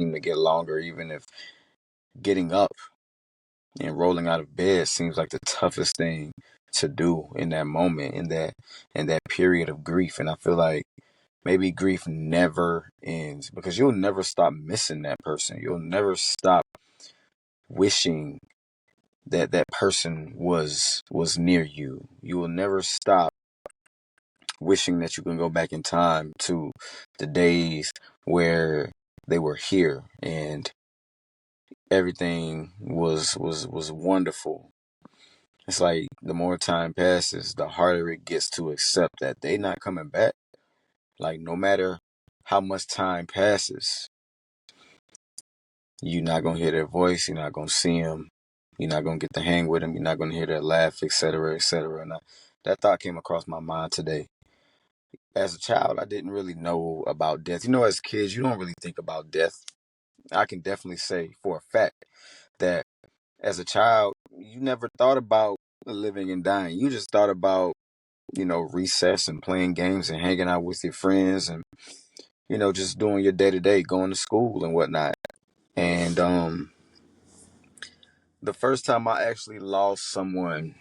seem to get longer, even if getting up and rolling out of bed seems like the toughest thing to do in that moment, in that period of grief. And I feel like maybe grief never ends because you'll never stop missing that person. You'll never stop wishing that that person was near you. You will never stop wishing that you can go back in time to the days where they were here and everything was wonderful. It's like the more time passes, the harder it gets to accept that they not coming back. Like no matter how much time passes, you're not gonna hear their voice. You're not gonna see them. You're not gonna get to hang with them. You're not gonna hear their laugh, etc., etc. And that thought came across my mind today. As a child, I didn't really know about death. You know, as kids, you don't really think about death. I can definitely say for a fact that as a child, you never thought about living and dying. You just thought about, recess and playing games and hanging out with your friends and, just doing your day to day, going to school and whatnot. And the first time I actually lost someone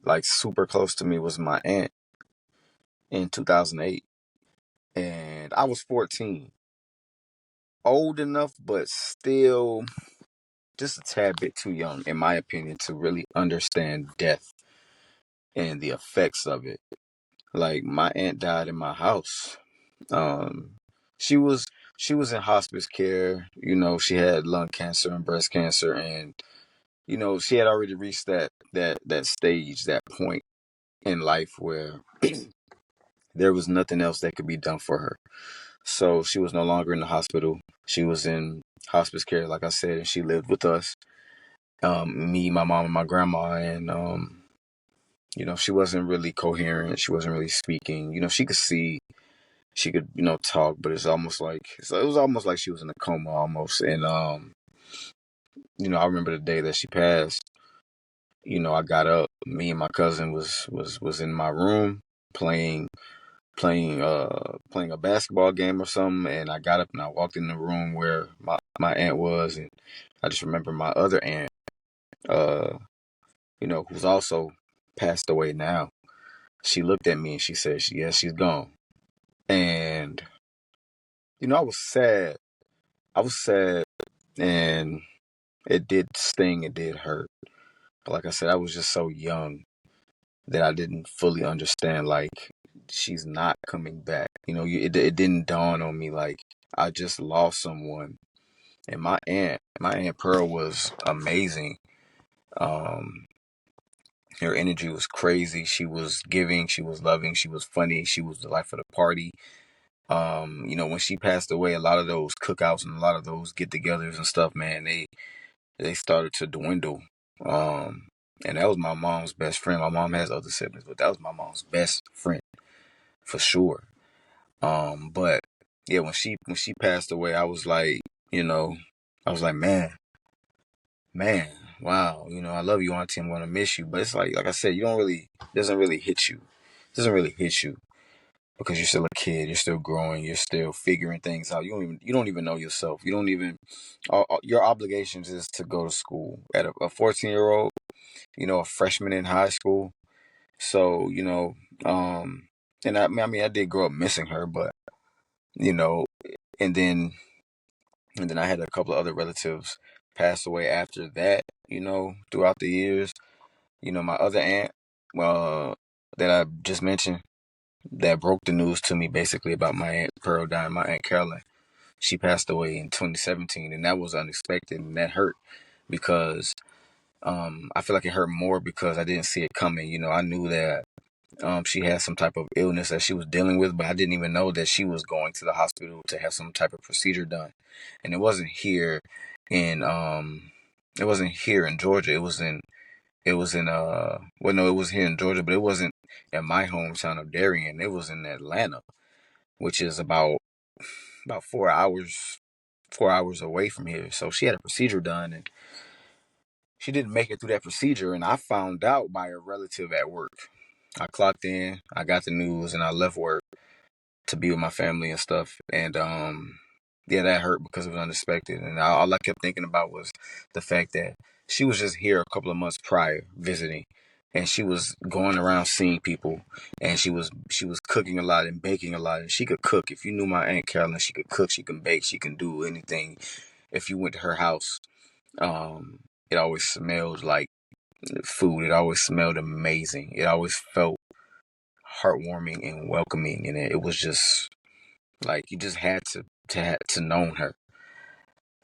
like super close to me was my aunt in 2008. And I was 14. Old enough, but still just a tad bit too young, in my opinion, to really understand death and the effects of it. Like my aunt died in my house. Um, she was she was in hospice care. She had lung cancer and breast cancer, and she had already reached that stage, that point in life where there was nothing else that could be done for her. So she was no longer in the hospital. She was in hospice care, like I said, and she lived with us. Me, my mom, and my grandma, and she wasn't really coherent. She wasn't really speaking. She could see, she could, talk, but it was almost like she was in a coma almost. And I remember the day that she passed. I got up. Me and my cousin was in my room playing playing a basketball game or something, and I got up and I walked in the room where my aunt was, and I just remember my other aunt, uh, who's also passed away now. She looked at me and she said, "Yes, she's gone." And I was sad. I was sad, and it did sting. It did hurt. But like I said, I was just so young that I didn't fully understand. Like she's not coming back. It didn't dawn on me like I just lost someone. And my aunt Pearl was amazing. Um, her energy was crazy. She was giving. She was loving. She was funny. She was the life of the party. When she passed away, a lot of those cookouts and a lot of those get-togethers and stuff, man, they started to dwindle. Um, and that was my mom's best friend. My mom has other siblings, but that was my mom's best friend for sure. But yeah, when she passed away, I was like, you know, I was like, man, wow, I love you, Auntie. I'm gonna miss you. But it's like I said, you don't really, it doesn't really hit you. It doesn't really hit you because you're still a kid. You're still growing. You're still figuring things out. You don't even know yourself. You don't even. Your obligations is to go to school. At a 14-year-old, a freshman in high school. So um, and I did grow up missing her, but you know, and then I had a couple of other relatives pass away after that. Throughout the years. My other aunt, that I just mentioned, that broke the news to me basically about my aunt Pearl dying, my aunt Carolyn. She passed away in 2017, and that was unexpected, and that hurt because I feel like it hurt more because I didn't see it coming. I knew that she had some type of illness that she was dealing with, but I didn't even know that she was going to the hospital to have some type of procedure done. And in it wasn't here in Georgia. It was here in Georgia, but it wasn't in my hometown of Darien. It was in Atlanta, which is about 4 hours away from here. So she had a procedure done, and she didn't make it through that procedure. And I found out by a relative at work. I clocked in, I got the news, and I left work to be with my family and stuff. And yeah, that hurt because it was unexpected. And all I kept thinking about was the fact that she was just here a couple of months prior visiting, and she was going around seeing people, and she was cooking a lot and baking a lot, and she could cook. If you knew my Aunt Carolyn, she could cook, she can bake, she can do anything. If you went to her house, um, it always smelled like food. It always smelled amazing. It always felt heartwarming and welcoming, and it was just like you just had to know her.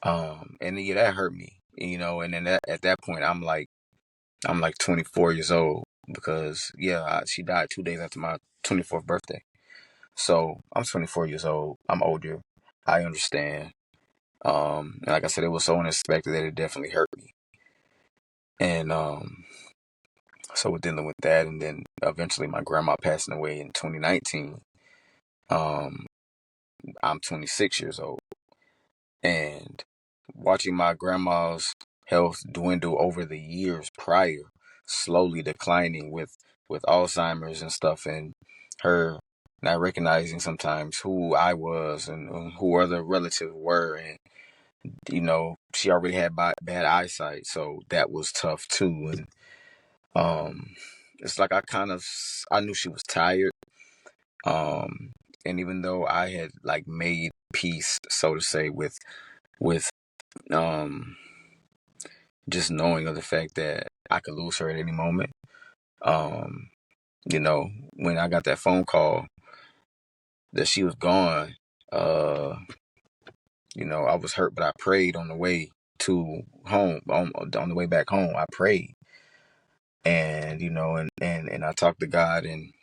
And yeah, that hurt me, And then at that point, I'm like 24 years old because yeah, she died 2 days after my 24th birthday. So I'm 24 years old. I'm older. I understand. And like I said, it was so unexpected that it definitely hurt me. And so we're dealing with that, and then eventually my grandma passing away in 2019. Um, I'm 26 years old, and watching my grandma's health dwindle over the years prior, slowly declining with Alzheimer's and stuff, and her not recognizing sometimes who I was and who other relatives were, and she already had bad eyesight, so that was tough too. And it's like I knew she was tired, um, and even though I had like made peace, so to say, with um just knowing of the fact that I could lose her at any moment. Um, when I got that phone call that she was gone, uh, I was hurt, but I prayed on the way to home, on the way back home. I prayed, and and I talked to God, and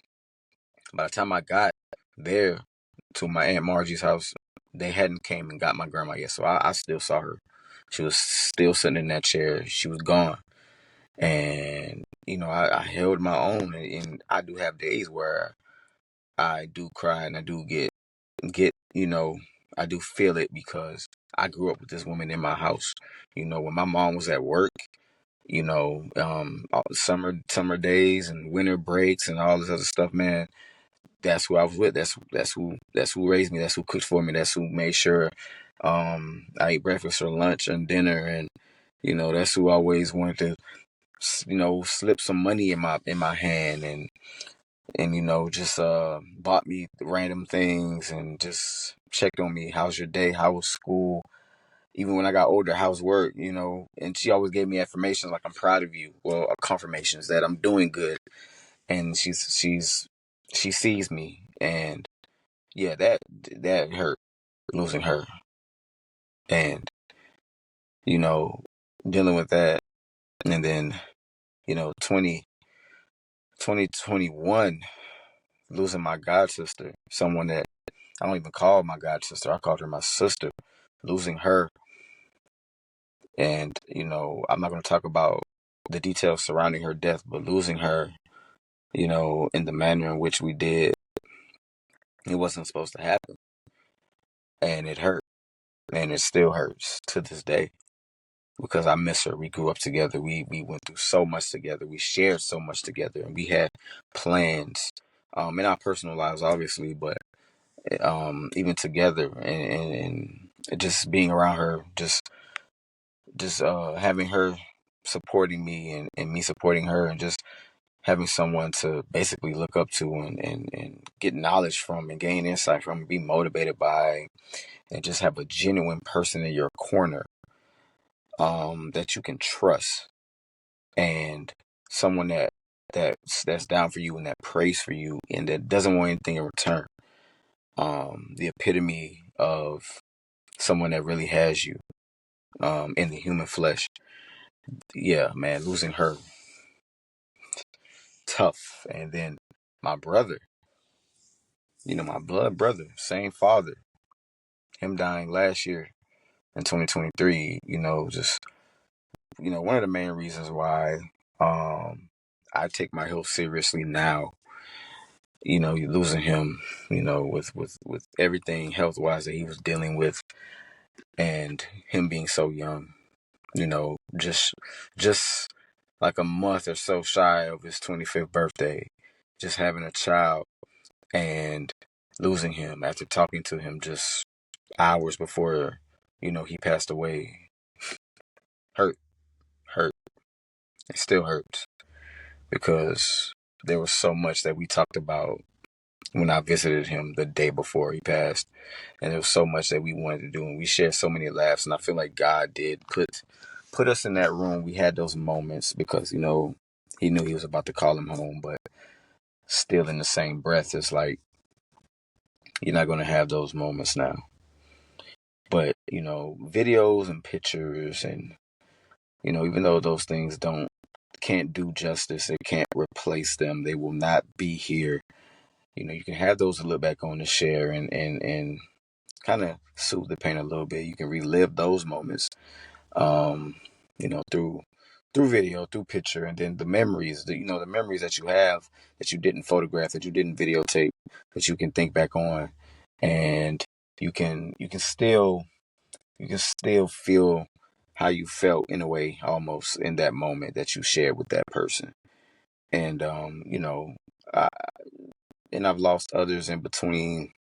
by the time I got there to my Aunt Margie's house, they hadn't came and got my grandma yet, so I still saw her. She was still sitting in that chair. She was gone. And I held my own, and I do have days where I do cry and I do get I do feel it because I grew up with this woman in my house. When my mom was at work, all the summer days and winter breaks and all this other stuff, man. That's who I was with. That's who raised me. That's who cooked for me. That's who made sure I ate breakfast or lunch and dinner, and that's who always wanted to slip some money in my hand, and just bought me random things and just checked on me. How's your day? How was school? Even when I got older, how's work? And she always gave me affirmations like, I'm proud of you. Well, confirmations that I'm doing good. And she sees me, and yeah, that hurt, losing her, and you know dealing with that. And then 2021, losing my god sister, someone that I don't even call my god sister. I called her my sister. Losing her, and I'm not going to talk about the details surrounding her death, but losing her, in the manner in which we did, it wasn't supposed to happen, and it hurt, and it still hurts to this day because I miss her. We grew up together. We went through so much together. We shared so much together, and we had plans, in our personal lives, obviously, but even together, and just being around her, just having her supporting me, and me supporting her, and just having someone to basically look up to, and get knowledge from, and gain insight from, and be motivated by, and just have a genuine person in your corner, that you can trust, and someone that's down for you and that prays for you and that doesn't want anything in return. The epitome of someone that really has you, in the human flesh. Yeah, man, losing her, tough. And then my brother, my blood brother, same father, him dying last year in 2023, just, one of the main reasons why I take my health seriously now, you losing him, with everything health wise that he was dealing with, and him being so young, just like a month or so shy of his 25th birthday, just having a child and losing him after talking to him just hours before, he passed away hurt, hurt. It still hurts because there was so much that we talked about when I visited him the day before he passed. And there was so much that we wanted to do, and we shared so many laughs. And I feel like God did put us in that room. We had those moments because he knew he was about to call him home, but still in the same breath, it's like you're not going to have those moments now. But videos and pictures, and even though those things can't do justice, it can't replace them. They will not be here. You can have those to look back on and share, and kind of soothe the pain a little bit. You can relive those moments, um, through video, through picture, and then the memories, the memories that you have that you didn't photograph, that you didn't videotape, that you can think back on, and you can still feel how you felt in a way, almost in that moment that you shared with that person. And I, and I've lost others in between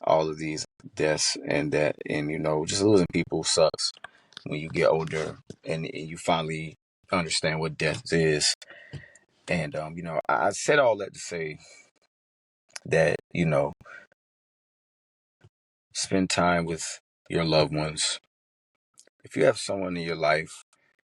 all of these deaths, and just losing people sucks when you get older and you finally understand what death is. And I said all that to say that spend time with your loved ones. If you have someone in your life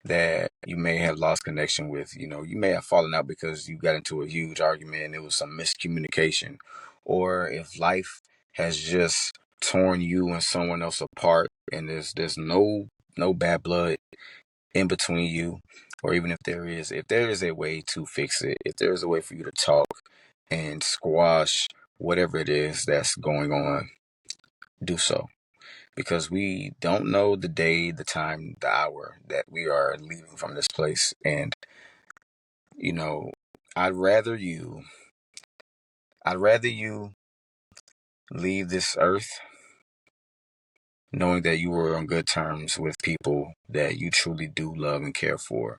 that you may have lost connection with, you may have fallen out because you got into a huge argument and it was some miscommunication, or if life has just torn you and someone else apart, and there's no bad blood in between you, or even if there is a way to fix it, if there is a way for you to talk and squash whatever it is that's going on, do so. Because we don't know the day, the time, the hour that we are leaving from this place. And, you know, I'd rather you, I'd rather you leave this earth knowing that you were on good terms with people that you truly do love and care for,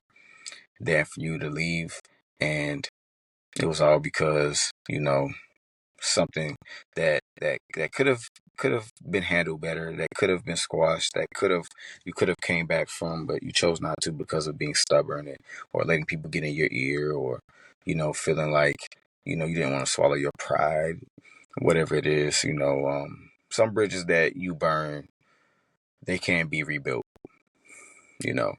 than for you to leave and it was all because, something that could have been handled better, that could have been squashed, that you could have came back from, but you chose not to because of being stubborn, or letting people get in your ear, or feeling like you didn't want to swallow your pride, whatever it is. Some bridges that you burn, they can't be rebuilt. You know,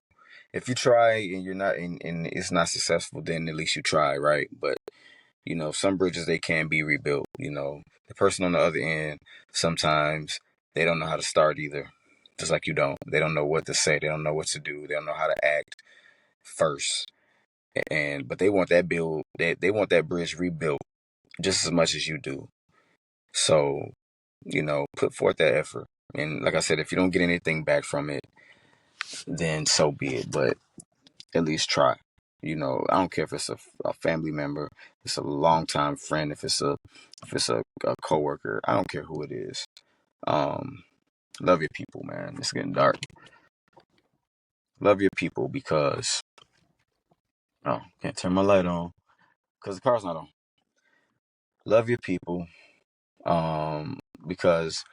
if you try and you're not and it's not successful, then at least you try, right? But some bridges, they can be rebuilt. The person on the other end, sometimes they don't know how to start either. Just like you don't. They don't know what to say. They don't know what to do. They don't know how to act first. But they want they want that bridge rebuilt just as much as you do. So, put forth that effort. And like I said, if you don't get anything back from it, then so be it. But at least try. I don't care if it's a family member, if it's a longtime friend, if it's a coworker. I don't care who it is. Um, love your people, man. It's getting dark. Love your people because can't turn my light on because the car's not on. Love your people, because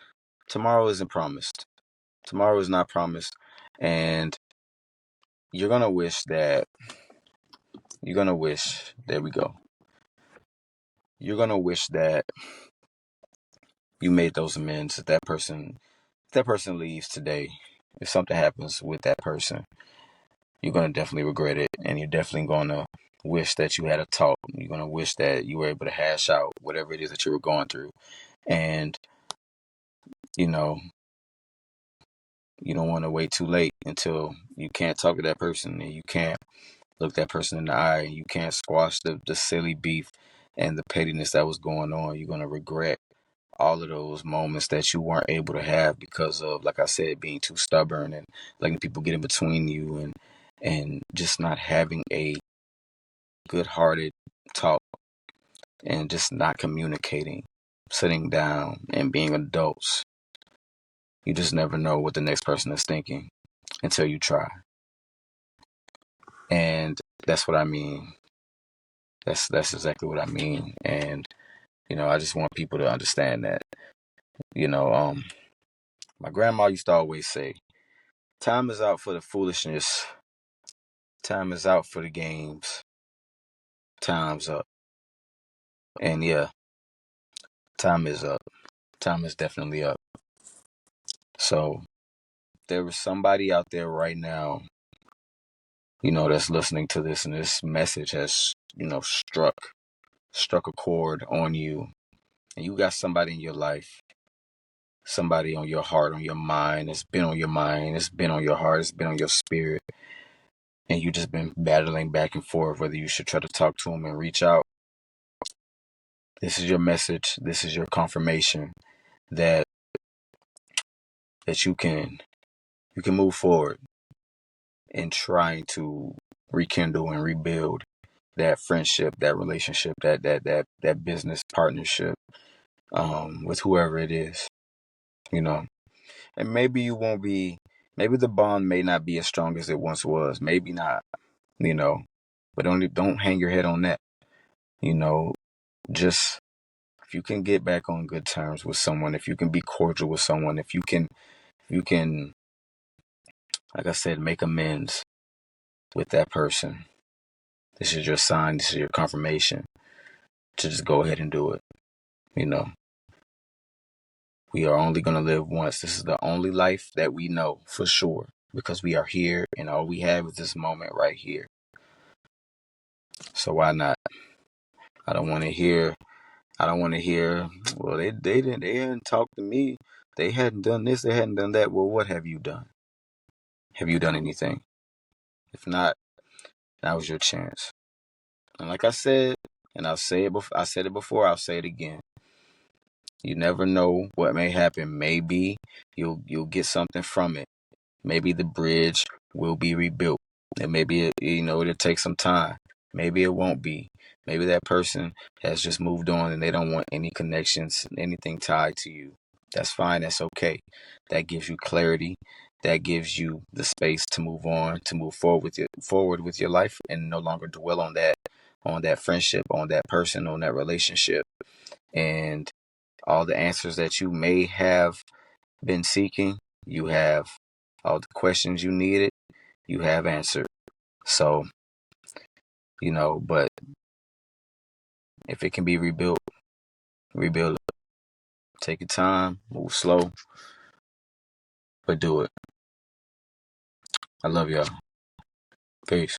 tomorrow isn't promised. Tomorrow is not promised, and you're gonna wish that. You're gonna wish. There we go. You're gonna wish that you made those amends. If that person leaves today, if something happens with that person, you're gonna definitely regret it, and you're definitely gonna wish that you had a talk. You're gonna wish that you were able to hash out whatever it is that you were going through, and you know you don't want to wait too late until you can't talk to that person and you can't look that person in the eye and you can't squash the silly beef and the pettiness that was going on. You're gonna regret all of those moments that you weren't able to have because of, like I said, being too stubborn and letting people get in between you, and just not having a good-hearted talk, and just not communicating, sitting down and being adults. You just never know what the next person is thinking until you try. And that's what I mean. That's exactly what I mean. And I just want people to understand that. You know, um My grandma used to always say, time is out for the foolishness. Time is out for the games. Time's up. And yeah, time is up. Time is definitely up. So there is somebody out there right now, that's listening to this, and this message has, struck a chord on you. And you got somebody in your life, somebody on your heart, on your mind. It's been on your mind, it's been on your heart, it's been on your spirit. And you just been battling back and forth whether you should try to talk to them and reach out. This is your message. This is your confirmation that you can move forward in trying to rekindle and rebuild that friendship, that relationship, that business partnership, with whoever it is, And maybe you won't be. Maybe the bond may not be as strong as it once was. Maybe not, you know. But don't hang your head on that. You know, just if you can get back on good terms with someone, if you can be cordial with someone, if you can, like I said, make amends with that person. This is your sign. This is your confirmation to just go ahead and do it. You know, we are only going to live once. This is the only life that we know for sure because we are here and all we have is this moment right here. So why not? I don't want to hear, well, they hadn't talked to me. They hadn't done this. They hadn't done that. Well, what have you done? Have you done anything? If not, that was your chance. And like I said, and I said it before, I'll say it again. You never know what may happen. Maybe you'll get something from it. Maybe the bridge will be rebuilt. And maybe it'll take some time. Maybe it won't be. Maybe that person has just moved on and they don't want any connections, anything tied to you. That's fine. That's okay. That gives you clarity. That gives you the space to move on, to move forward with your life, and no longer dwell on that friendship, on that person, on that relationship, and all the answers that you may have been seeking. You have all the questions you needed. You have answered. So, but if it can be rebuilt, rebuild it. Take your time, move slow, but do it. I love y'all. Peace.